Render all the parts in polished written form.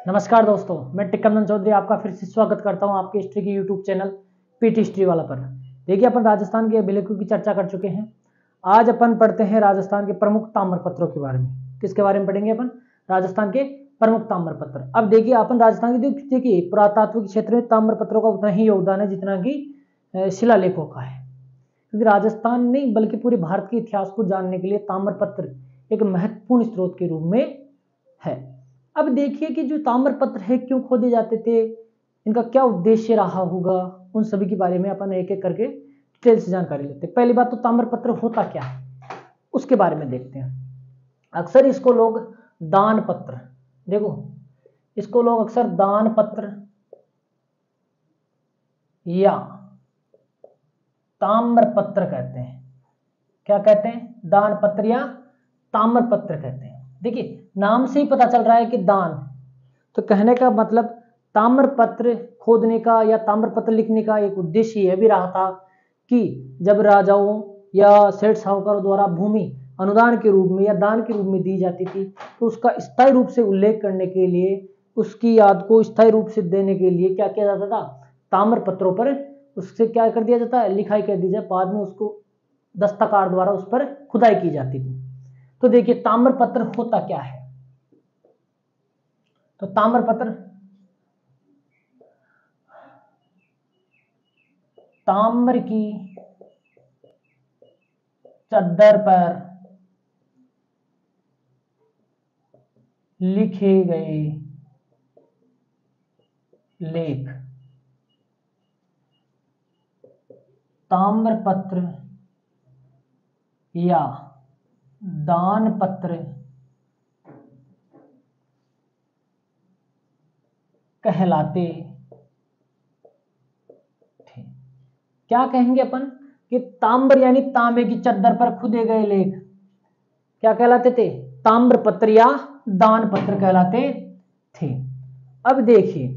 नमस्कार दोस्तों, मैं टिक्करमन चौधरी आपका फिर से स्वागत करता हूं आपके हिस्ट्री के यूट्यूब चैनल पीटी हिस्ट्री वाला पर। देखिए, अपन राजस्थान के अभिलेखों की चर्चा कर चुके हैं। आज अपन पढ़ते हैं राजस्थान के प्रमुख ताम्रपत्रों के बारे में। किसके बारे में पढ़ेंगे अपन? राजस्थान के प्रमुख ताम्रपत्र। अब देखिए, अपन राजस्थान के देखिए पुरातात्विक क्षेत्र में ताम्रपत्रों का उतना ही योगदान है जितना कि शिलालेखों का है, क्योंकि राजस्थान नहीं बल्कि पूरे भारत के इतिहास को जानने के लिए ताम्रपत्र एक महत्वपूर्ण स्रोत के रूप में है। अब देखिए कि जो ताम्रपत्र है क्यों खोदे जाते थे, इनका क्या उद्देश्य रहा होगा, उन सभी के बारे में अपन एक एक करके डिटेल से जानकारी लेते हैं। पहली बात तो ताम्रपत्र होता क्या है उसके बारे में देखते हैं। अक्सर इसको लोग दान पत्र, देखो इसको लोग अक्सर दान पत्र या ताम्रपत्र कहते हैं। क्या कहते हैं? दान पत्र या ताम्रपत्र कहते हैं। देखिए, नाम से ही पता चल रहा है कि दान, तो कहने का मतलब ताम्रपत्र खोदने का या ताम्रपत्र लिखने का एक उद्देश्य यह भी रहा था कि जब राजाओं या सेठ साहूकारों द्वारा भूमि अनुदान के रूप में या दान के रूप में दी जाती थी, तो उसका स्थायी रूप से उल्लेख करने के लिए, उसकी याद को स्थायी रूप से देने के लिए क्या किया जाता था? ताम्रपत्रों पर उससे क्या कर दिया जाता है? लिखाई कर दी जाए, बाद में उसको दस्तकार द्वारा उस पर खुदाई की जाती थी। तो देखिए, ताम्रपत्र होता क्या है? तो ताम्रपत्र ताम्र की चद्दर पर लिखे गए लेख ताम्रपत्र या दान पत्र कहलाते थे। क्या कहेंगे अपन कि ताम्र यानी तांबे की चद्दर पर खुदे गए लेख क्या कहलाते थे? ताम्रपत्र या दान पत्र कहलाते थे। अब देखिए,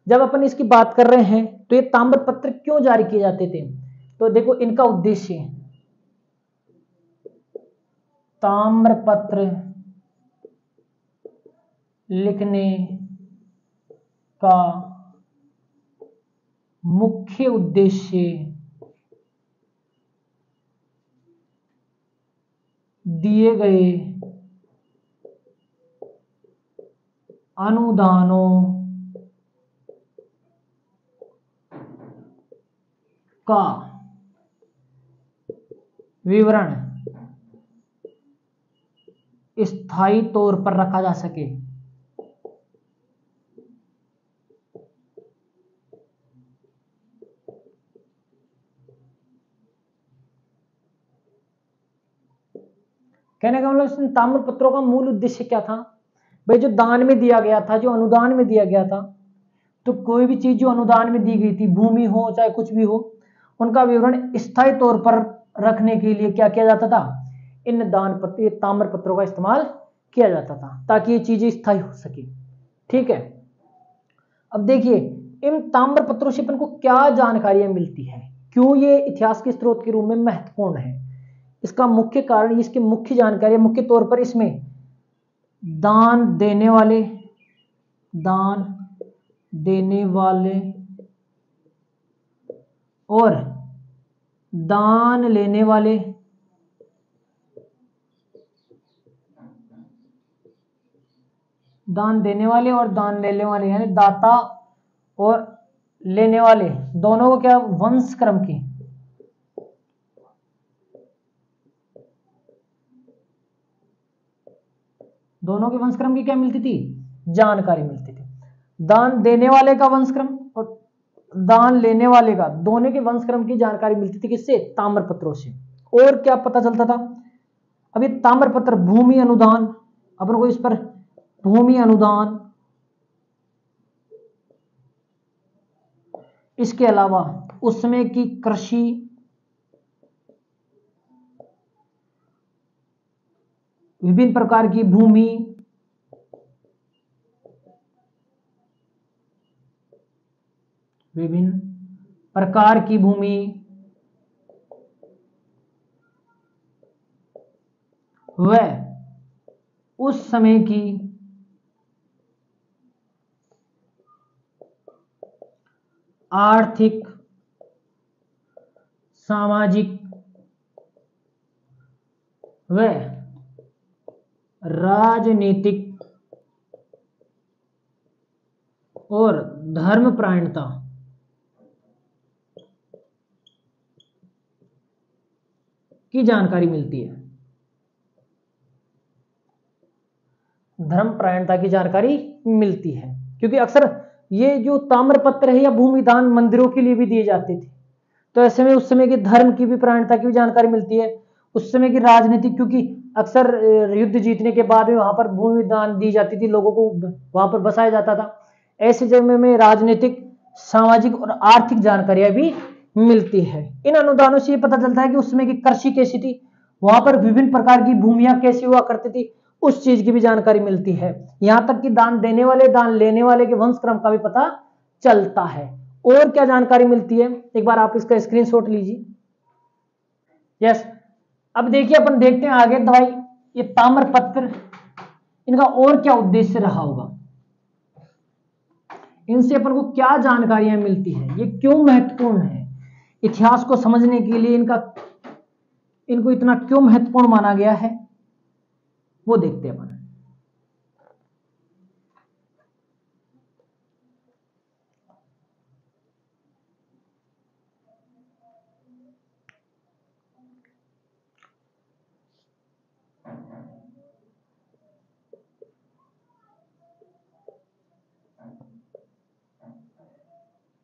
जब अपन इसकी बात कर रहे हैं तो ये ताम्रपत्र क्यों जारी किए जाते थे? तो देखो, इनका उद्देश्य ताम्रपत्र लिखने का मुख्य उद्देश्य दिए गए अनुदानों का विवरण स्थायी तौर पर रखा जा सके। कहने का मतलब ताम्रपत्रों का मूल उद्देश्य क्या था भाई? जो दान में दिया गया था, जो अनुदान में दिया गया था, तो कोई भी चीज जो अनुदान में दी गई थी, भूमि हो चाहे कुछ भी हो, उनका विवरण स्थायी तौर पर रखने के लिए क्या किया जाता था? इन दान पत्र ताम्रपत्रों का इस्तेमाल किया जाता था ताकि ये चीजें स्थायी हो सके। ठीक है। अब देखिए, इन ताम्रपत्रों से अपन को क्या जानकारियां मिलती है, क्यों ये इतिहास के स्रोत के रूप में महत्वपूर्ण है? इसका मुख्य कारण, इसकी मुख्य जानकारी मुख्य तौर पर इसमें दान देने वाले और दान लेने वाले और दान लेने वाले यानी दाता और लेने वाले दोनों को क्या वंश क्रम की क्या मिलती थी? जानकारी मिलती थी। दान देने वाले का वंशक्रम और दान लेने वाले का, दोनों के वंशक्रम की जानकारी मिलती थी। किससे? ताम्रपत्रों से। और क्या पता चलता था? अभी ताम्रपत्र भूमि अनुदान, अपन को इस पर भूमि अनुदान, इसके अलावा उसमें की कृषि, विभिन्न प्रकार की भूमि, विभिन्न प्रकार की भूमि, वह उस समय की आर्थिक, सामाजिक व राजनीतिक और धर्मपरायणता की जानकारी मिलती है। धर्मपरायणता की जानकारी मिलती है क्योंकि अक्सर ये जो ताम्रपत्र है या भूमिदान मंदिरों के लिए भी दिए जाते थे, तो ऐसे में उस समय की धर्म की भी परायणता की भी जानकारी मिलती है। उस समय की राजनीतिक, क्योंकि अक्सर युद्ध जीतने के बाद में वहां पर भूमिदान दी जाती थी, लोगों को वहां पर बसाया जाता था। ऐसे जगह में राजनीतिक, सामाजिक और आर्थिक जानकारियां भी मिलती है। इन अनुदानों से ये पता चलता है कि उस समय की कृषि कैसी थी, वहां पर विभिन्न प्रकार की भूमियां कैसी हुआ करती थी, उस चीज की भी जानकारी मिलती है। यहां तक कि दान देने वाले, दान लेने वाले के वंश क्रम का भी पता चलता है। और क्या जानकारी मिलती है, एक बार आप इसका स्क्रीनशॉट लीजिए। यस, अब देखिए अपन देखते हैं आगे दवाई, ये ताम्रपत्र, इनका और क्या उद्देश्य रहा होगा, इनसे अपन को क्या जानकारियां मिलती है, ये क्यों महत्वपूर्ण है, इतिहास को समझने के लिए इनको इतना क्यों महत्वपूर्ण माना गया है, वो देखते हैं अपन।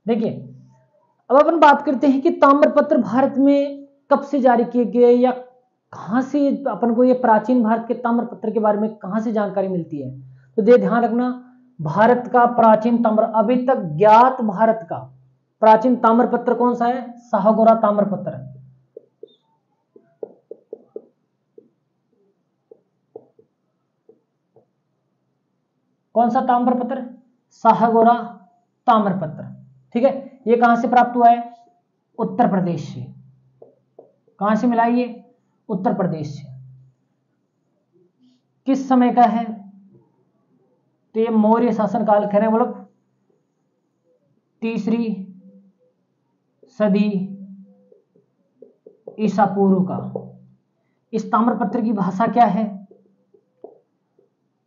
देखिए, अब अपन बात करते हैं कि ताम्रपत्र भारत में कब से जारी किए गए या कहां से अपन को ये प्राचीन भारत के ताम्रपत्र के बारे में कहां से जानकारी मिलती है। तो ये ध्यान रखना, भारत का प्राचीन ताम्र, अभी तक ज्ञात भारत का प्राचीन ताम्रपत्र कौन सा है, शाहगोरा ताम्रपत्र। कौन सा ताम्रपत्र, शाहगोरा ताम्रपत्र। ठीक है, ये कहां से प्राप्त हुआ है, उत्तर प्रदेश से। कहां से मिला ये, उत्तर प्रदेश से। किस समय का है, तो ये मौर्य शासनकाल कह रहे हैं, मतलब 3री सदी ईसा पूर्व का। इस ताम्रपत्र की भाषा क्या है,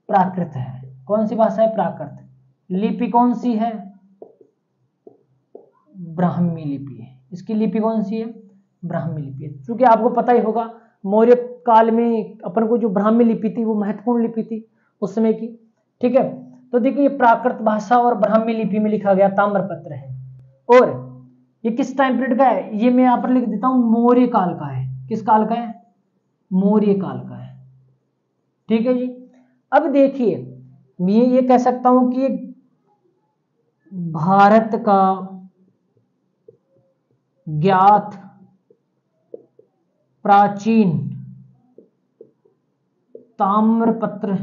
प्राकृत है। कौन सी भाषा है, प्राकृत। लिपि कौन सी है, ब्राह्मी लिपि है। इसकी लिपि कौन सी है, ब्राह्मी लिपि है। क्योंकि आपको पता ही होगा मौर्य काल में अपन को जो ब्राह्मी लिपि थी वो महत्वपूर्ण लिपि थी उस समय की। ठीक है, तो देखिए ये प्राकृत भाषा और ब्राह्मी लिपि में लिखा गया ताम्रपत्र है। और ये किस टाइम पीरियड का है, ये मैं यहां पर लिख देता हूं, मौर्य काल का है। किस काल का है, मौर्य काल का है। ठीक है जी। अब देखिए मैं ये कह सकता हूं कि भारत का ज्ञात प्राचीन ताम्रपत्र।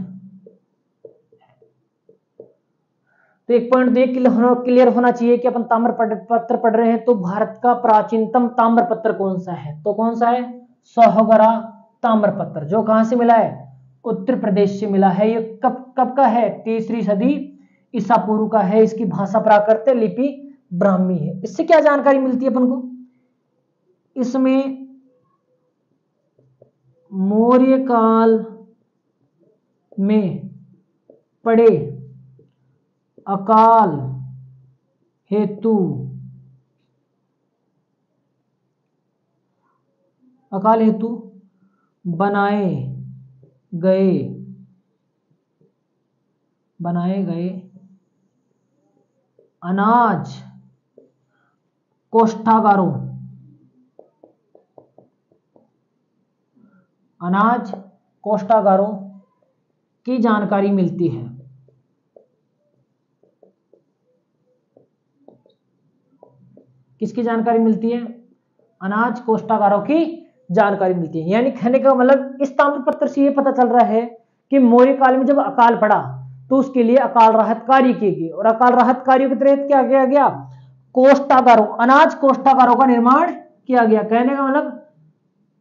तो एक पॉइंट देख क्लियर होना चाहिए कि अपन ताम्रपत्र पढ़ रहे हैं, तो भारत का प्राचीनतम ताम्रपत्र कौन सा है, तो कौन सा है, शाहगोरा ताम्रपत्र, जो कहां से मिला है, उत्तर प्रदेश से मिला है। ये कब का है, 3री सदी ईसा पूर्व का है। इसकी भाषा प्राकृत है, लिपि ब्राह्मी है। इससे क्या जानकारी मिलती है अपन को, इसमें मौर्य काल में पड़े अकाल हेतु बनाए गए अनाज कोष्ठागारों की जानकारी मिलती है। किसकी जानकारी मिलती है, अनाज कोष्ठागारों की जानकारी मिलती है। यानी कहने का मतलब इस ताम्रपत्र से ये पता चल रहा है कि मौर्य काल में जब अकाल पड़ा तो उसके लिए अकाल राहत कार्य किए गए, और अकाल राहत कार्यों के तहत क्या किया गया, कोष्ठागारों, अनाज कोष्ठागारों का निर्माण किया गया। कहने का मतलब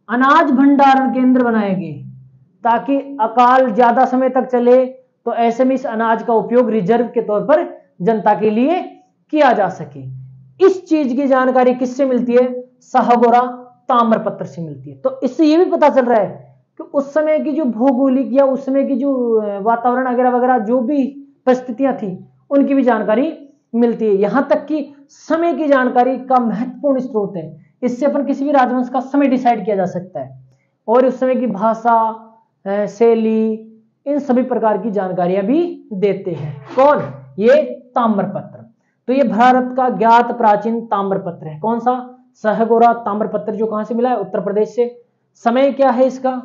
अनाज भंडारण केंद्र बनाए गए ताकि अकाल ज्यादा समय तक चले, तो ऐसे में इस अनाज का उपयोग रिजर्व के तौर पर जनता के लिए किया जा सके। इस चीज की जानकारी किससे मिलती है? शाहगोरा ताम्रपत्र से मिलती है। तो इससे ये भी पता चल रहा है कि उस समय की जो भौगोलिक या उस समय की जो वातावरण वगैरह वगैरह जो भी परिस्थितियां थी उनकी भी जानकारी मिलती है। यहां तक कि समय की जानकारी का महत्वपूर्ण स्रोत है। इससे अपन किसी भी राजवंश का समय डिसाइड किया जा सकता है और उस समय की भाषा, शैली, इन सभी प्रकार की जानकारियां भी देते हैं। कौन? ये ताम्रपत्र। तो ये भारत का ज्ञात प्राचीन ताम्रपत्र है। कौन सा? शाहगोरा ताम्रपत्र, जो कहां से मिला है? उत्तर प्रदेश से। समय क्या है इसका?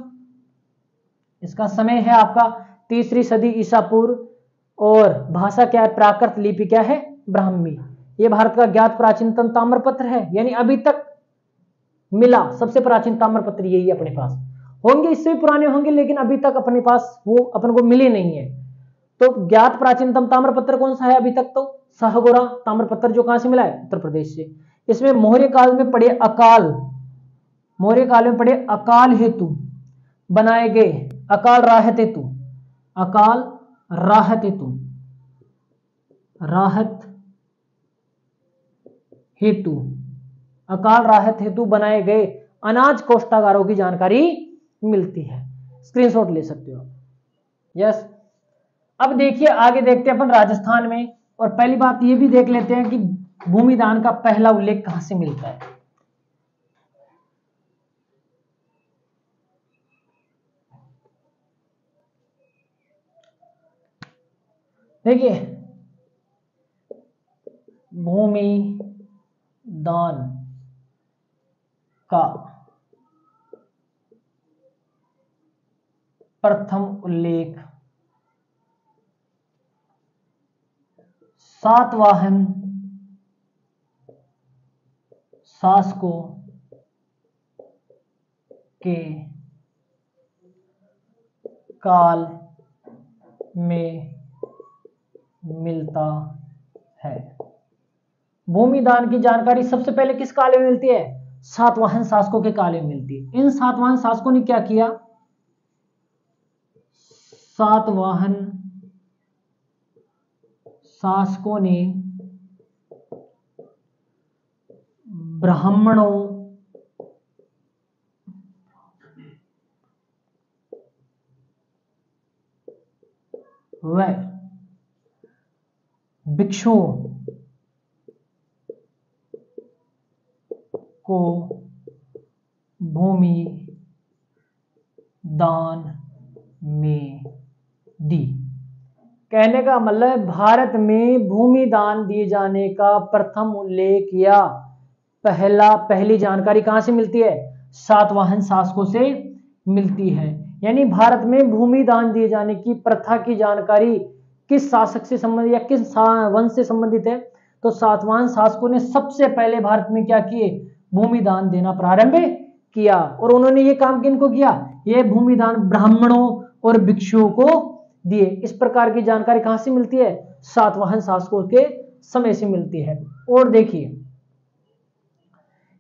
इसका समय है आपका 3री सदी ईसा पूर्व और भाषा क्या है? प्राकृत। लिपि क्या है? ब्राह्मी। ये भारत का ज्ञात प्राचीनतम ताम्रपत्र है, यानी अभी तक मिला सबसे प्राचीन ताम्रपत्र यही है अपने पास। होंगे इससे भी पुराने होंगे, लेकिन अभी तक अपने पास वो अपन को मिले नहीं है। तो ज्ञात प्राचीनतम ताम्रपत्र कौन सा है अभी तक? तो शाहगोरा ताम्रपत्र, जो कहां से मिला है? उत्तर प्रदेश से। इसमें मौर्य काल में पड़े अकाल हेतु बनाए गए, अकाल राहत हेतु बनाए गए अनाज कोष्ठागारों की जानकारी मिलती है। स्क्रीनशॉट ले सकते हो। यस। अब देखिए आगे देखते हैं अपन राजस्थान में, और पहली बात ये भी देख लेते हैं कि भूमिदान का पहला उल्लेख कहां से मिलता है। देखिए भूमि दान का प्रथम उल्लेख सातवाहन शासकों के काल में मिलता है। भूमिदान की जानकारी सबसे पहले किस काल में मिलती है? सातवाहन शासकों के काल में मिलती है। इन सातवाहन शासकों ने क्या किया? सातवाहन शासकों ने ब्राह्मणों व भिक्षुओं को भूमि दान में दी। कहने का मतलब भारत में भूमि दान दिए जाने का प्रथम उल्लेख या पहली जानकारी कहां से मिलती है? सातवाहन शासकों से मिलती है। यानी भारत में भूमि दान दिए जाने की प्रथा की जानकारी किस शासक से संबंधित या किस वंश से संबंधित है? तो सातवाहन शासकों ने सबसे पहले भारत में क्या किए? भूमि दान देना प्रारंभ किया। और उन्होंने ये काम किनको किया? ये भूमि दान ब्राह्मणों और भिक्षुओं को दिए। इस प्रकार की जानकारी कहां से मिलती है? सातवाहन शासकों के समय से मिलती है। और देखिए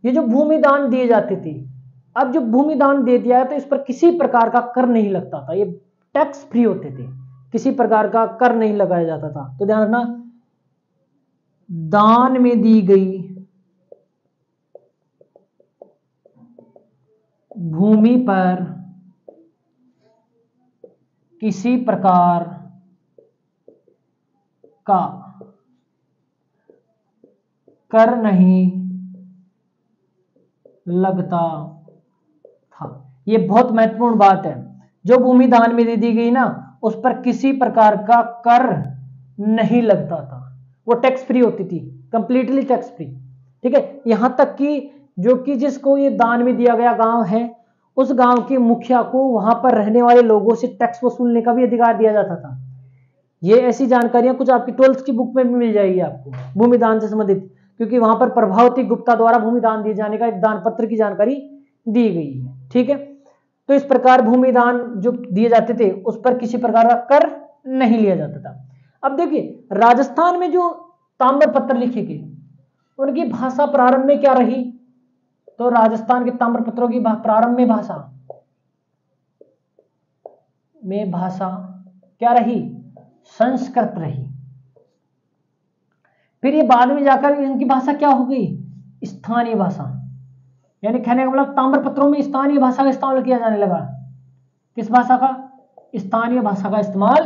ये जो भूमि दान दिए जाते थे, अब जो भूमि दान दे दिया है तो इस पर किसी प्रकार का कर नहीं लगता था, ये टैक्स फ्री होते थे, किसी प्रकार का कर नहीं लगाया जाता था। तो ध्यान रखना, दान में दी गई भूमि पर किसी प्रकार का कर नहीं लगता था। यह बहुत महत्वपूर्ण बात है। जो भूमि दान में दे दी गई ना, उस पर किसी प्रकार का कर नहीं लगता था, वो टैक्स फ्री होती थी, कंप्लीटली टैक्स फ्री। ठीक है। यहां तक कि जो कि जिसको ये दान में दिया गया गांव है, उस गांव के मुखिया को वहां पर रहने वाले लोगों से टैक्स वसूलने का भी अधिकार दिया जाता था। ये ऐसी जानकारियां कुछ आपकी 12th की बुक में भी मिल जाएगी आपको भूमि दान से संबंधित, क्योंकि वहां पर प्रभावती गुप्ता द्वारा भूमि दान दिए जाने का एक दान पत्र की जानकारी दी गई है। ठीक है। तो इस प्रकार भूमि दान जो दिए जाते थे उस पर किसी प्रकार का कर नहीं लिया जाता था। अब देखिए राजस्थान में जो ताम्रपत्र लिखे गए उनकी भाषा प्रारंभ में क्या रही? तो राजस्थान के ताम्रपत्रों की प्रारंभ में भाषा क्या रही? संस्कृत रही। फिर ये बाद में जाकर इनकी भाषा क्या हो गई, स्थानीय भाषा। यानी कहने का मतलब ताम्रपत्रों में स्थानीय भाषा का इस्तेमाल किया जाने लगा। किस भाषा का, स्थानीय भाषा का इस्तेमाल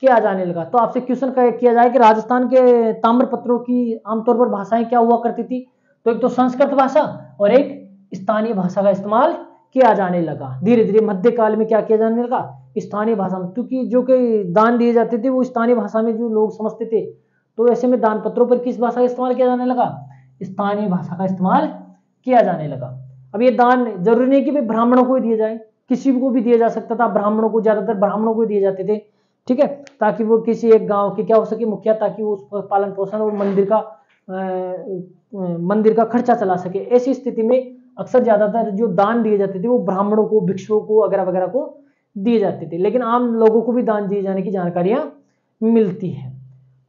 किया जाने लगा। तो आपसे क्वेश्चन किया जाए कि राजस्थान के ताम्रपत्रों की आमतौर पर भाषाएं क्या हुआ करती थी, तो एक तो संस्कृत भाषा और एक स्थानीय भाषा का इस्तेमाल किया जाने लगा। धीरे धीरे मध्यकाल में क्या किया जाने लगा, स्थानीय भाषा में, क्योंकि जो कि दान दिए जाते थे वो स्थानीय भाषा में जो लोग समझते थे, तो ऐसे में दान पत्रों पर किस भाषा का इस्तेमाल किया जाने लगा, स्थानीय भाषा का इस्तेमाल किया जाने लगा। अब ये दान जरूरी नहीं कि भाई ब्राह्मणों को ही दिया जाए, किसी को भी दिया जा सकता था। ब्राह्मणों को, ज्यादातर ब्राह्मणों को दिए जाते थे, ठीक है, ताकि वो किसी एक गांव की क्या हो सके, मुखिया, ताकि वो उस पालन पोषण और मंदिर का खर्चा चला सके। ऐसी स्थिति में अक्सर ज्यादातर जो दान दिए जाते थे वो ब्राह्मणों को, भिक्षुओं को वगैरह वगैरह को दिए जाते थे, लेकिन आम लोगों को भी दान दिए जाने की जानकारियां मिलती है।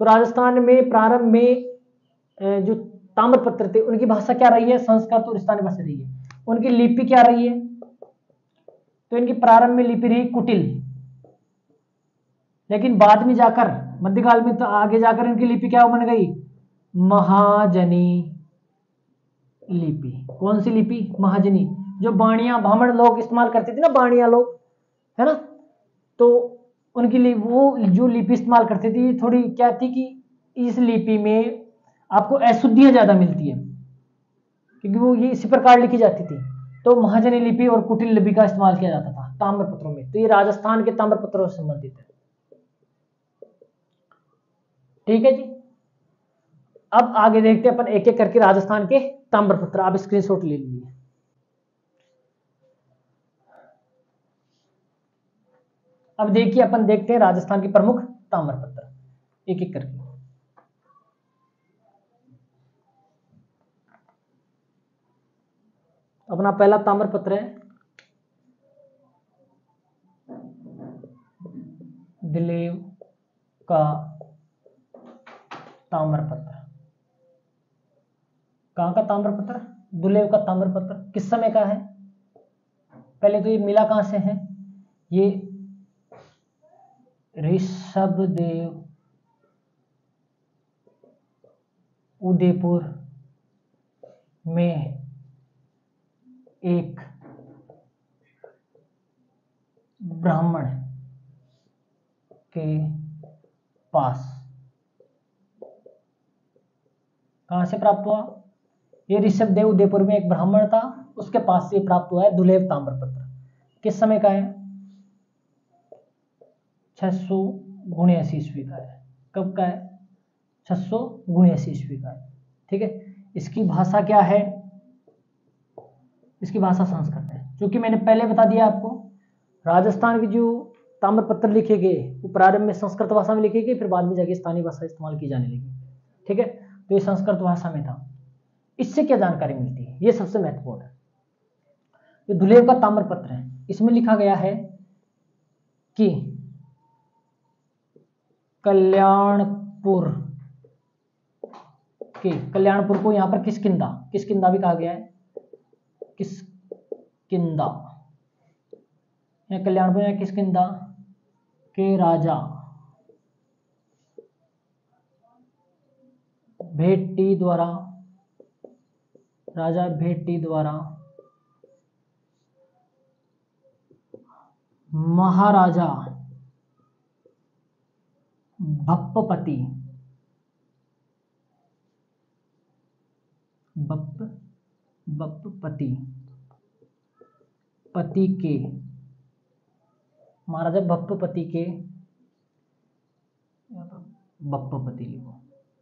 तो राजस्थान में प्रारंभ में जो ताम्रपत्र थे उनकी भाषा क्या रही है, संस्कृत और स्थानीय भाषा रही है। उनकी लिपि क्या रही है, तो इनकी प्रारंभ में लिपि रही कुटिल, लेकिन बाद में जाकर मध्यकाल में तो आगे जाकर इनकी लिपि क्या बन गई, महाजनी लिपि। कौन सी लिपि, महाजनी, जो बाणिया ब्राह्मण लोग इस्तेमाल करते थे ना, बाणिया लोग, है ना, तो उनकी वो जो लिपि इस्तेमाल करते थे थोड़ी क्या थी कि इस लिपि में आपको अशुद्धियां ज्यादा मिलती है, क्योंकि वो ये इसी प्रकार लिखी जाती थी। तो महाजनी लिपि और कुटिल लिपि का इस्तेमाल किया जाता था ताम्रपत्रों में। तो ये राजस्थान के ताम्रपत्रों से संबंधित है, ठीक है जी। अब आगे देखते हैं अपन एक एक करके राजस्थान के ताम्रपत्र। आप स्क्रीनशॉट ले लीजिए। अब देखिए, अपन देखते हैं राजस्थान के प्रमुख ताम्रपत्र एक एक करके। अपना पहला ताम्रपत्र है दिलेव का ताम्रपत्र। कहां का ताम्रपत्र, दुलेव का ताम्रपत्र। किस समय का है, पहले तो ये मिला कहां से है, ये ऋषभदेव उदयपुर में एक ब्राह्मण के पास। कहां से प्राप्त हुआ, ये ऋषभदेव उदयपुर में एक ब्राह्मण था, उसके पास से प्राप्त हुआ है दुलेव ताम्रपत्र। किस समय का है, 679 ईस्वी का है। कब का है, 679 ईस्वी का है, ठीक है। इसकी भाषा क्या है, इसकी भाषा संस्कृत है, जो कि मैंने पहले बता दिया आपको। राजस्थान के जो ताम्रपत्र लिखे गए वो प्रारंभ में संस्कृत भाषा में लिखे गए, फिर बाद में जाके स्थानीय भाषा इस्तेमाल की जाने लगी, ठीक है। तो ये संस्कृत भाषा में था। इससे क्या जानकारी मिलती है, ये सबसे महत्वपूर्ण है। ये दुलेव का ताम्रपत्र है, इसमें लिखा गया है कि कल्याणपुर को यहां पर किष्किंधा भी कहा गया है, किष्किंधा या कल्याणपुर या किष्किंधा के राजा भेट्टी द्वारा महाराजा भप्पपति महाराजा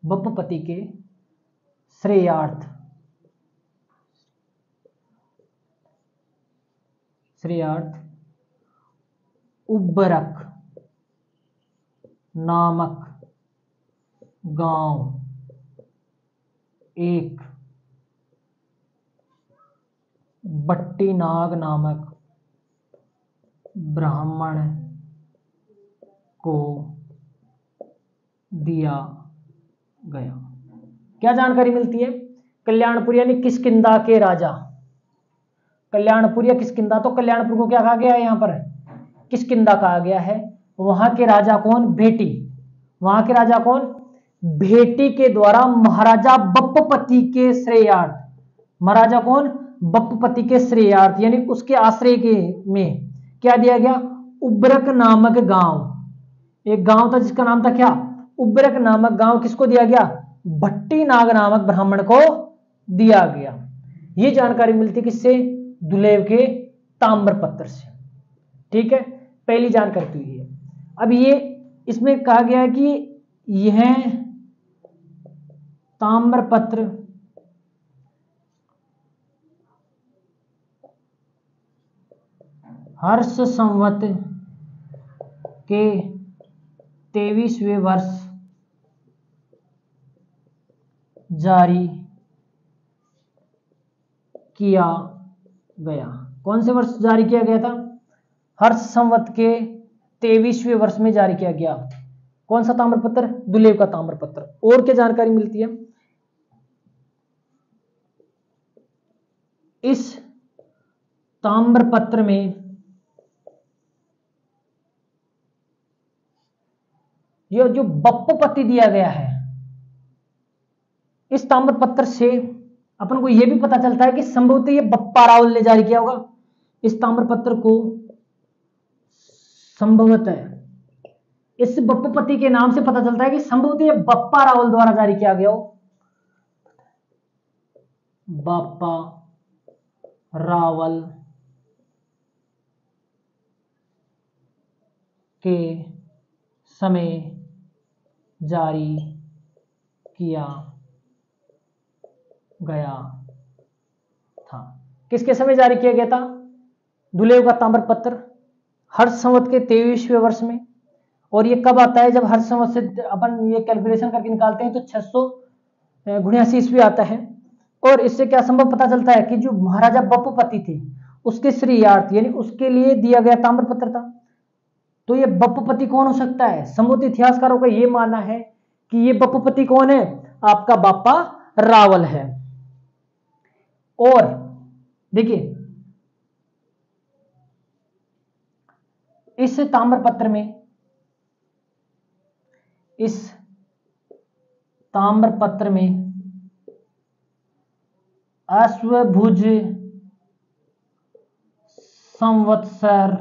भप्पपति के श्रेयार्थ उब्बरक नामक गांव एक बट्टीनाग नामक ब्राह्मण को दिया गया। क्या जानकारी मिलती है, कल्याणपुर यानी किष्किंधा के राजा, कल्याणपुर या किष्किंधा, तो कल्याणपुर को क्या कहा गया है, यहां पर किष्किंधा कहा गया है। वहां के राजा कौन, भेटी, वहां के राजा कौन, भेटी के द्वारा महाराजा बप्पपति के श्रेयार्थ, महाराजा कौन, बप्पपति के श्रेयार्थ यानी उसके आश्रय के में क्या दिया गया, उब्रक नामक गांव, एक गांव था जिसका नाम था क्या, उब्रक नामक गांव किसको दिया गया, भट्टी नाग नामक ब्राह्मण को दिया गया। ये जानकारी मिलती किससे, दुलेव के ताम्रपत्र से। ठीक है, पहली जानकारी तो ये है। अब ये इसमें कहा गया है कि यह ताम्रपत्र हर्ष संवत के 23वें वर्ष जारी किया गया। कौन से वर्ष जारी किया गया था, हर्ष संवत के 23वें वर्ष में जारी किया गया। कौन सा ताम्रपत्र, दुलेव का ताम्रपत्र। और क्या जानकारी मिलती है, इस ताम्रपत्र में यह जो बप्पपति दिया गया है, इस ताम्रपत्र से अपन को यह भी पता चलता है कि संभवतः ये बप्पा रावल ने जारी किया होगा। इस ताम्रपत्र को संभवतः इस बप्पपति के नाम से पता चलता है कि संभवतः ये बप्पा रावल द्वारा जारी किया गया हो। बप्पा रावल के समय जारी किया गया था। किसके समय जारी किया गया था, दुलेव का ताम्रपत्र हर्ष संवत के 23वें वर्ष में। और ये कब आता है, जब हर्ष संवत से अपन ये कैलकुलेशन करके निकालते हैं तो 679 ईस्वी आता है। और इससे क्या संभव पता चलता है कि जो महाराजा बप्पपति थे उसके श्रेयार्थ यानी उसके लिए दिया गया ताम्रपत्र था। तो ये बप्पपति कौन हो सकता है, संभवतः इतिहासकारों का ये मानना है कि ये बप्पपति कौन है, आपका बाप्पा रावल है। और देखिए इस ताम्रपत्र में, इस ताम्रपत्र में अश्वभुज संवत्सर,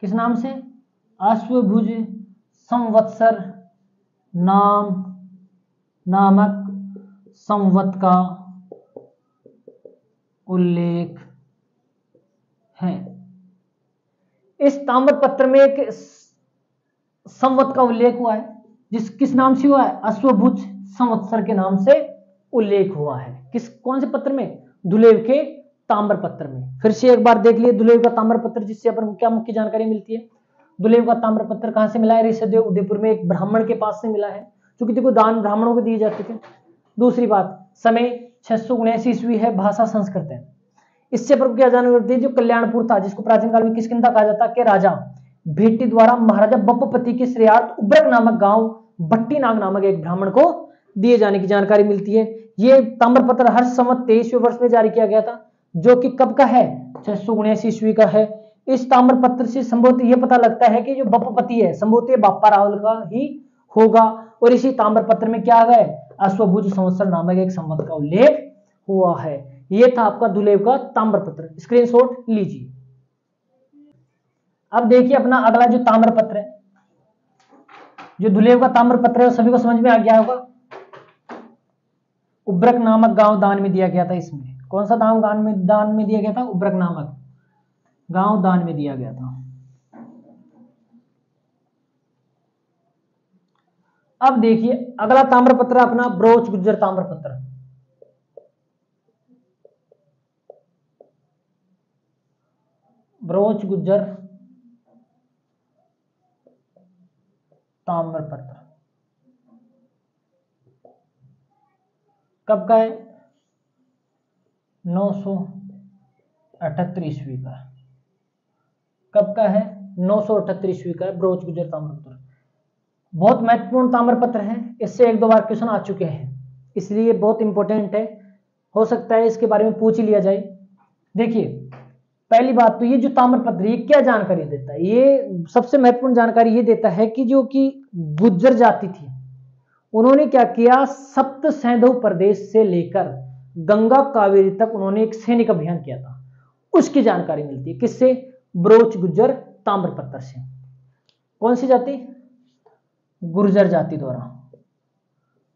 किस नाम से, अश्वभुज संवत्सर नामक संवत का उल्लेख है। इस ताम्रपत्र में एक संवत का उल्लेख हुआ है, किस नाम से हुआ है, अश्वभुज संवत्सर के नाम से उल्लेख हुआ है। कौन से पत्र में, दुलेव के ताम्रपत्र में। फिर से एक बार देख लिए दुलेव का ताम्रपत्र, जिससे अपन को क्या मुख्य जानकारी मिलती है। दुलेव का ताम्रपत्र कहां से मिला है, ऋषदेव उदयपुर में एक ब्राह्मण के पास से मिला है, क्योंकि देखो दान ब्राह्मणों को दिए जाते थे। दूसरी बात, समय 679 ईस्वी है, भाषा संस्कृत है। इससे पर क्या जानकारी मिलती है, जो कल्याणपुर था जिसको प्राचीन काल में किसके कहा जाता कि राजा भेटी द्वारा महाराजा बप्पपति के श्रेयार्थ उब्रक नामक गांव भट्टी नाग नामक एक ब्राह्मण को दिए जाने की जानकारी मिलती है। ये ताम्रपत्र हर्ष संवत 23वें वर्ष में जारी किया गया था, जो कि कब का है, 679 ईस्वी का है। इस ताम्रपत्र से संभवतः यह पता लगता है कि जो बप्पपति है संभवतः बाप्पा रावल का ही होगा। और इसी ताम्रपत्र में क्या है, अश्वभुज संवत्सर नामक एक संवत का उल्लेख हुआ है। यह था आपका दुलेव का ताम्रपत्र, स्क्रीनशॉट लीजिए। अब देखिए अपना अगला जो ताम्रपत्र है, जो दुलेव का ताम्रपत्र है, सभी को समझ में आ गया होगा। उब्रक नामक गांव दान में दिया गया था। इसमें कौन सा दान में दिया गया था, उब्रक नामक गांव दान में दिया गया था। अब देखिए अगला ताम्रपत्र अपना ब्रोच गुज्जर ताम्रपत्र। ब्रोच गुज्जर ताम्रपत्र कब का है, 978 ईस्वी का। कब का है, 978 ईस्वी का है ब्रोच गुज्जर ताम्रपत्र। बहुत महत्वपूर्ण ताम्रपत्र है, इससे एक दो बार क्वेश्चन आ चुके हैं, इसलिए बहुत इंपॉर्टेंट है। हो सकता है इसके बारे में पूछ ही लिया जाए। देखिए पहली बात तो ये जो ताम्रपत्र ये क्या जानकारी देता है, ये सबसे महत्वपूर्ण जानकारी ये देता है कि जो कि गुज्जर जाति थी उन्होंने क्या किया, सप्त सैंधव प्रदेश से लेकर गंगा कावेरी तक उन्होंने एक सैनिक अभियान किया था, उसकी जानकारी मिलती है। किससे? ब्रोच गुज्जर ताम्रपत्र से। कौन सी जाति? गुर्जर जाति द्वारा।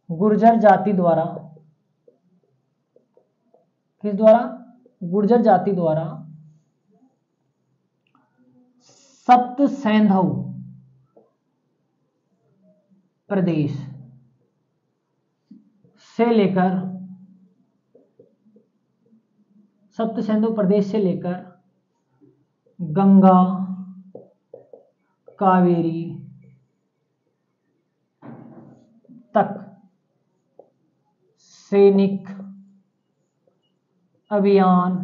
गुर्जर जाति द्वारा, किस द्वारा? गुर्जर जाति द्वारा सप्त सैंधव प्रदेश से लेकर, सप्त सैंधव प्रदेश से लेकर गंगा कावेरी तक सैनिक अभियान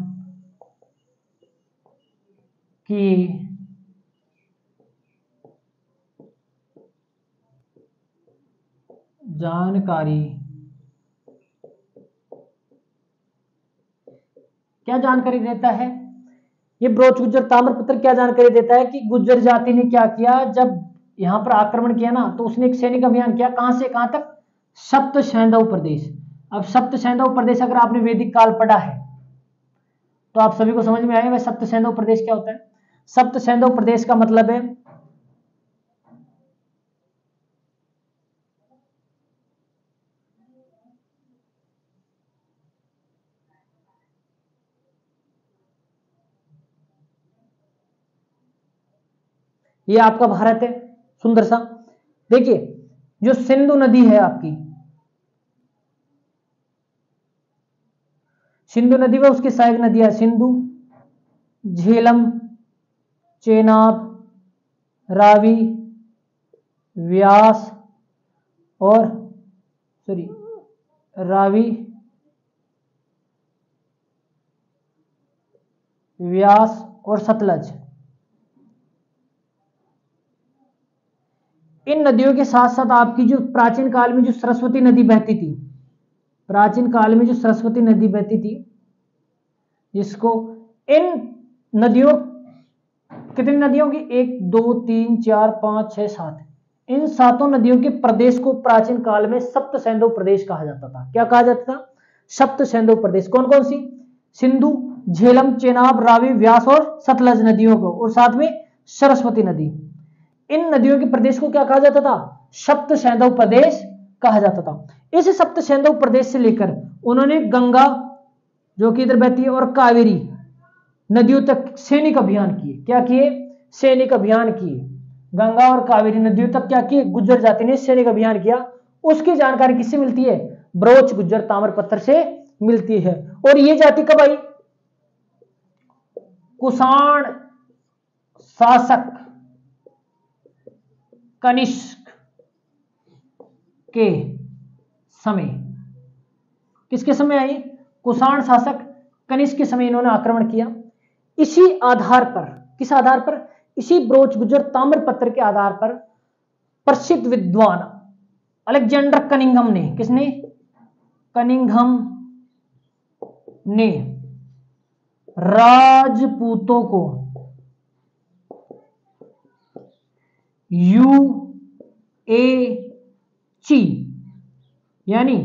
की जानकारी, क्या जानकारी देता है ये ब्रोच गुज्जर ताम्रपत्र? क्या जानकारी देता है कि गुज्जर जाति ने क्या किया, जब यहां पर आक्रमण किया ना तो उसने एक सैनिक अभियान किया। कहां से कहां तक? सप्त सैंधव प्रदेश। अब सप्त सैंधव प्रदेश अगर आपने वैदिक काल पढ़ा है तो आप सभी को समझ में आएगा सप्त सैंधव प्रदेश क्या होता है। सप्त सैंधव प्रदेश का मतलब है ये आपका भारत है सुंदर सा। देखिए जो सिंधु नदी है आपकी, सिंधु नदी व उसकी सहायक नदियां सिंधु, झेलम, चेनाब, रावी, व्यास और रावी, व्यास और सतलज। इन नदियों के साथ साथ आपकी जो प्राचीन काल में जो सरस्वती नदी बहती थी, प्राचीन काल में जो सरस्वती नदी बहती थी, जिसको इन नदियों, कितनी नदियों की? 1 2 3 4 5 6 7, इन सातों नदियों के प्रदेश को प्राचीन काल में सप्त सैंधव प्रदेश कहा जाता था। क्या कहा जाता था? सप्त सैंधव प्रदेश। कौन कौन सी? सिंधु, झेलम, चेनाब, रावी, व्यास और सतलज नदियों को, और साथ में सरस्वती नदी। इन नदियों के प्रदेश को क्या कहा जाता था? सप्त सैंधव प्रदेश कहा जाता था। इस सप्त सैंधव प्रदेश से लेकर उन्होंने गंगा जो कि इधर बहती है और कावेरी नदियों तक सैनिक अभियान किए। क्या किए? सैनिक अभियान किए। गंगा और कावेरी नदियों तक क्या किए? गुज्जर जाति ने सैनिक अभियान किया। उसकी जानकारी किससे मिलती है? ब्रोच गुज्जर ताम्रपत्र से मिलती है। और ये जाति कब आई? कुषाण शासक कनिष्क के समय। किसके समय आई? कुषाण शासक कनिष्क के समय इन्होंने आक्रमण किया। इसी आधार पर, किस आधार पर? इसी ब्रोच गुज्जर ताम्रपत्र के आधार पर प्रसिद्ध विद्वान अलेक्जेंडर कनिंघम ने, किसने? कनिंघम ने राजपूतों को यूएची यानी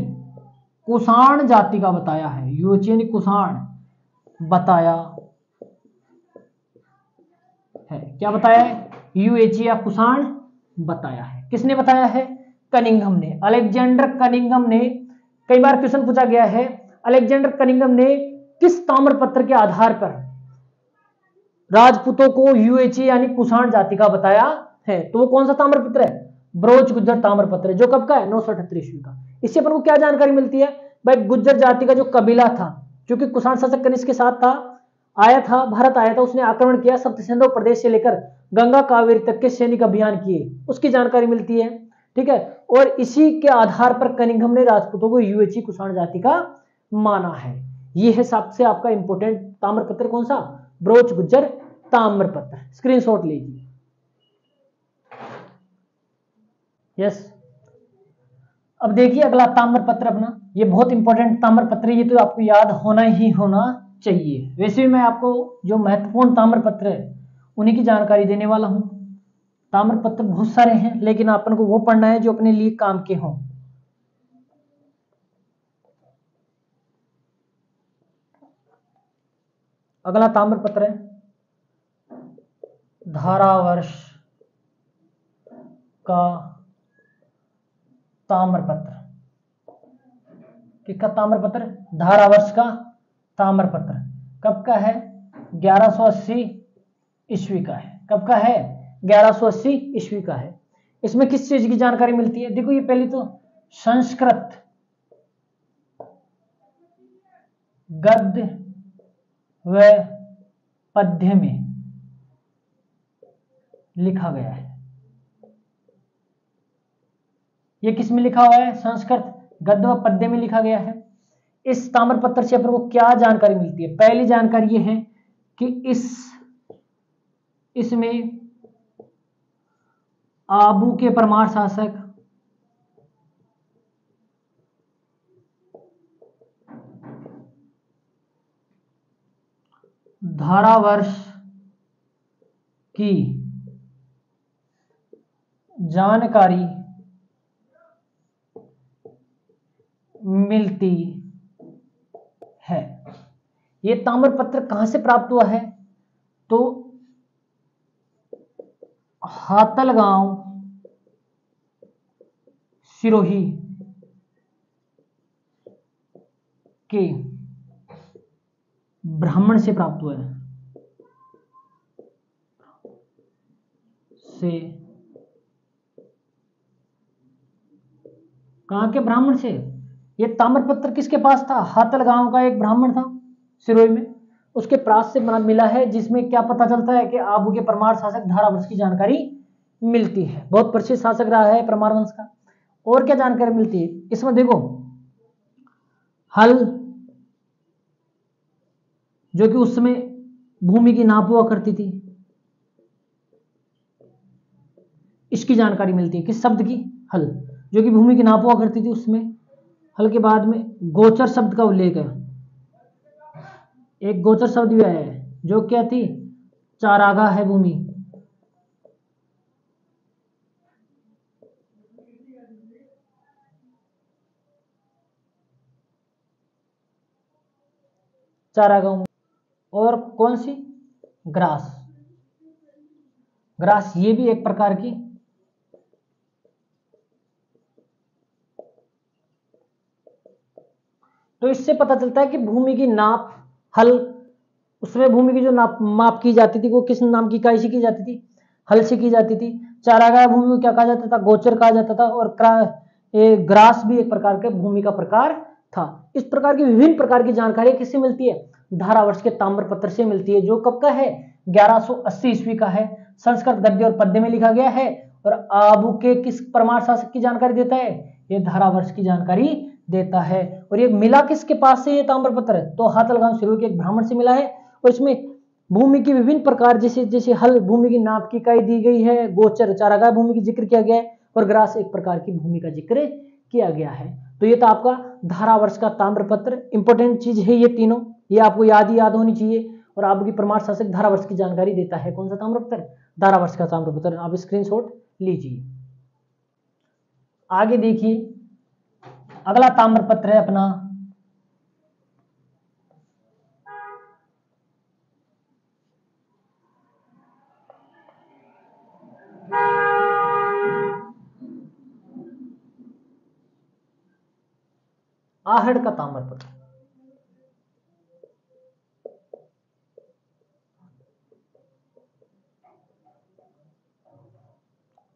कुषाण जाति का बताया है। यूएची यानी कुषाण बताया है। क्या बताया है? यूएची या कुषाण बताया है। किसने बताया है? कनिंघम ने। अलेक्जेंडर कनिंघम ने, कई बार क्वेश्चन पूछा गया है, अलेक्जेंडर कनिंघम ने किस ताम्रपत्र के आधार पर राजपूतों को यूएची यानी कुषाण जाति का बताया है? तो वो कौन सा ताम्रपत्र है? ब्रोच गुज्जर ताम्रपत्र, जो कब का है? 978 ईस्वी का। इससे अपन को क्या जानकारी मिलती है? भाई गुज्जर जाति का जो कबीला था, जो कि कुषाण शासक कनिष्क के साथ था, आया था, भारत आया था, उसने आक्रमण किया, सप्त सैंधव प्रदेश से लेकर गंगा कावेरी तक के सैनिक अभियान किए, उसकी जानकारी मिलती है। ठीक है। और इसी के आधार पर कनिंघम ने राजपूतों को यूएची कुषाण जाति का माना है। यह है सबसे आपका इंपोर्टेंट ताम्रपत्र। कौन सा? ब्रोच गुज्जर ताम्रपत्र। स्क्रीनशॉट लीजिए। यस। अब देखिए अगला ताम्रपत्र अपना, ये बहुत इंपॉर्टेंट ताम्रपत्र, ये तो आपको याद होना ही होना चाहिए। वैसे भी मैं आपको जो महत्वपूर्ण ताम्रपत्र है उन्हीं की जानकारी देने वाला हूं। ताम्रपत्र बहुत सारे हैं, लेकिन अपन को वो पढ़ना है जो अपने लिए काम के हों। अगला ताम्रपत्र है धारावर्ष का ताम्रपत्र। किसका ताम्रपत्र? धारावर्ष का ताम्रपत्र। कब का है? 1180 ईस्वी का है। कब का है? 1180 ईस्वी का है। इसमें किस चीज की जानकारी मिलती है? देखो, ये पहले तो संस्कृत गद्य व पद्य में लिखा गया है। ये किस में लिखा हुआ है? संस्कृत गद्य व पद्य में लिखा गया है। इस ताम्रपत्र से अपन को क्या जानकारी मिलती है? पहली जानकारी ये है कि इसमें आबू के परमार शासक धारावर्ष की जानकारी मिलती है। यह ताम्रपत्र कहां से प्राप्त हुआ है? तो हातलगांव सिरोही के ब्राह्मण से प्राप्त हुआ है। कहां के ब्राह्मण से? यह ताम्रपत्र किसके पास था? हातलगांव का एक ब्राह्मण था सिरोही में, उसके प्रास से मिला है, जिसमें क्या पता चलता है कि आबू के परमार शासक धारावंश की जानकारी मिलती है। बहुत प्रसिद्ध शासक रहा है परमार वंश का। और क्या जानकारी मिलती है इसमें? देखो, हल जो कि उस समय भूमि की नाप हुआ करती थी, इसकी जानकारी मिलती है। किस शब्द की? हल, जो कि भूमि की नाप हुआ करती थी उसमें। हल के बाद में गोचर शब्द का उल्लेख है। एक गोचर शब्द भी आया है, जो क्या थी? चारागाह है भूमि। चारागाह। और कौन सी? ग्रास। ग्रास ये भी एक प्रकार की तो इससे पता चलता है कि भूमि की नाप, हल, उसमें भूमि की जो माप की जाती थी वो किस नाम की इकाई से की जाती थी? हल से की जाती थी। चारागाह भूमि को क्या कहा जाता था? गोचर कहा जाता था। और ग्रास भी एक प्रकार के भूमि का प्रकार था। इस प्रकार की विभिन्न प्रकार की जानकारी किससे मिलती है? धारावर्ष के ताम्रपत्र से मिलती है, जो कब का है? 1180 ईस्वी का है। संस्कृत गद्य और पद्य में लिखा गया है। और आबू के किस परमार शासक की जानकारी देता है? ये धारावर्ष की जानकारी देता है। और ये मिला किसके पास से? ये ताम्रपत्र तो हातलगांव सिरोही के एक ब्राह्मण से मिला है। और इसमें भूमि की विभिन्न प्रकार, जैसे जैसे हल भूमि की नाप की इकाई दी गई है, गोचर चारागाह भूमि की जिक्र किया गया है, और ग्रास एक प्रकार की भूमि का जिक्र किया गया है। तो ये तो आपका धारावर्ष का ताम्रपत्र, इंपॉर्टेंट चीज है ये तीनों, ये आपको याद होनी चाहिए। और आपकी परमार शासक धारावर्ष की जानकारी देता है। कौन सा ताम्रपत्र? धारावर्ष का ताम्रपत्र। आप स्क्रीनशॉट लीजिए। आगे देखिए, अगला ताम्रपत्र है अपना आहड़ का ताम्रपत्र।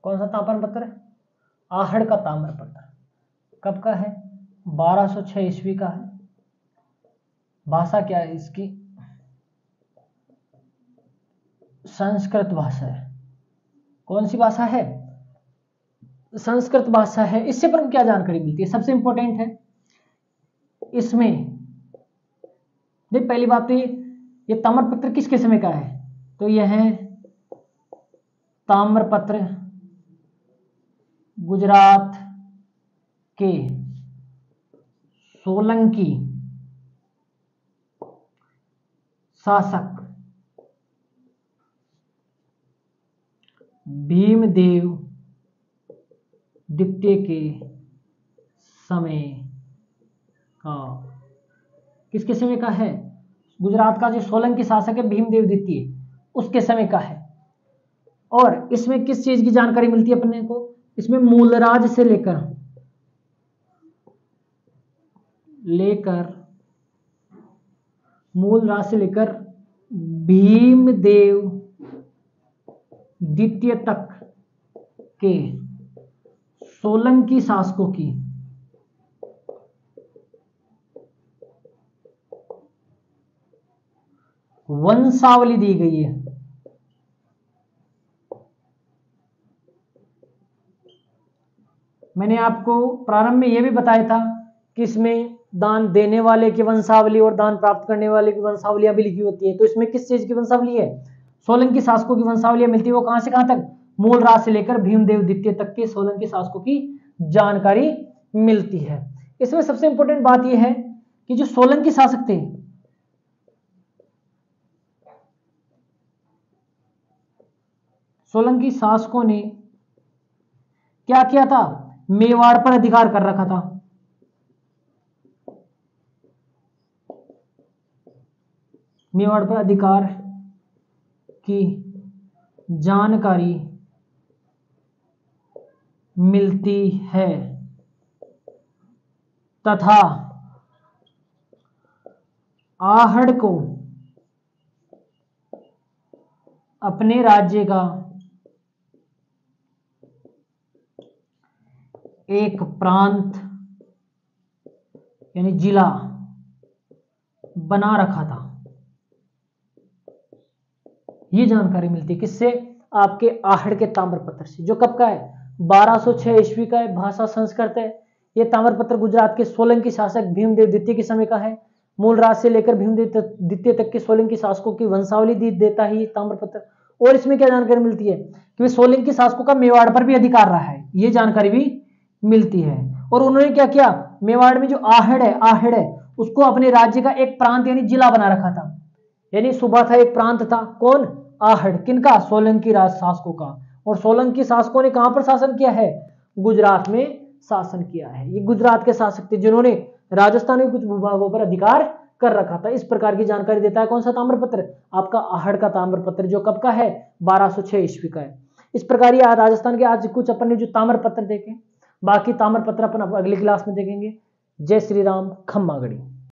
कौन सा ताम्रपत्र? आहड़ का ताम्रपत्र। कब का है? 1206 ईस्वी का है। भाषा क्या है इसकी? संस्कृत भाषा है। कौन सी भाषा है? संस्कृत भाषा है। इससे पर क्या जानकारी मिलती है? सबसे इंपॉर्टेंट है इसमें, देख पहली बात तो ये ताम्रपत्र किसके समय का है? तो यह है ताम्रपत्र गुजरात के सोलंकी शासक भीमदेव द्वितीय के समय का, किसके समय का है? गुजरात का जो सोलंकी शासक है भीमदेव द्वितीय, उसके समय का है। और इसमें किस चीज की जानकारी मिलती है अपने को? इसमें मूलराज से लेकर भीमदेव द्वितीय तक के सोलंकी शासकों की वंशावली दी गई है। मैंने आपको प्रारंभ में यह भी बताया था कि इसमें दान देने वाले की वंशावली और दान प्राप्त करने वाले की वंशावलियां भी लिखी होती है। तो इसमें किस चीज की वंशावली है? सोलंकी शासकों की वंशावलियां मिलती है। वो कहां से कहां तक? मूलराज से लेकर भीमदेव द्वितीय तक के सोलंकी शासकों की जानकारी मिलती है। इसमें सबसे इंपॉर्टेंट बात यह है कि जो सोलंकी शासक थे, सोलंकी शासकों ने क्या किया था? मेवाड़ पर अधिकार कर रखा था। मेवाड़ पर अधिकार की जानकारी मिलती है तथा आहड़ को अपने राज्य का एक प्रांत यानी जिला बना रखा था। ये जानकारी मिलती है किससे? आपके आहड़ के ताम्रपत्र से, जो कब का है? 1206 ईस्वी का है। भाषा संस्कृत है। यह ताम्रपत्र गुजरात के सोलंकी शासक भीमदेव द्वितीय के समय का है। मूलराज से लेकर भीमदेव द्वितीय तक के सोलंकी शासकों की वंशावली देता है ये ताम्रपत्र। और इसमें क्या जानकारी मिलती है कि सोलंकी शासकों का मेवाड़ पर भी अधिकार रहा है, ये जानकारी भी मिलती है। और उन्होंने क्या किया? मेवाड़ में जो आहड़ है उसको अपने राज्य का एक प्रांत यानी जिला बना रखा था। यानी सूबा था, एक प्रांत था। कौन? आहड़। किनका? सोलंकी राज शासकों का। और सोलंकी शासकों ने कहां पर शासन किया है? गुजरात में शासन किया है। ये गुजरात के शासक थे जिन्होंने राजस्थान के कुछ भूभागों पर अधिकार कर रखा था। इस प्रकार की जानकारी देता है कौन सा ताम्रपत्र? आपका आहड़ का ताम्रपत्र, जो कब का है? 1206 ईस्वी का है। इस प्रकार ये राजस्थान के आज कुछ अपन ने जो ताम्रपत्र देखे, बाकी ताम्रपत्र अपन अगली क्लास में देखेंगे। जय श्री राम, खम्मा गढ़ी।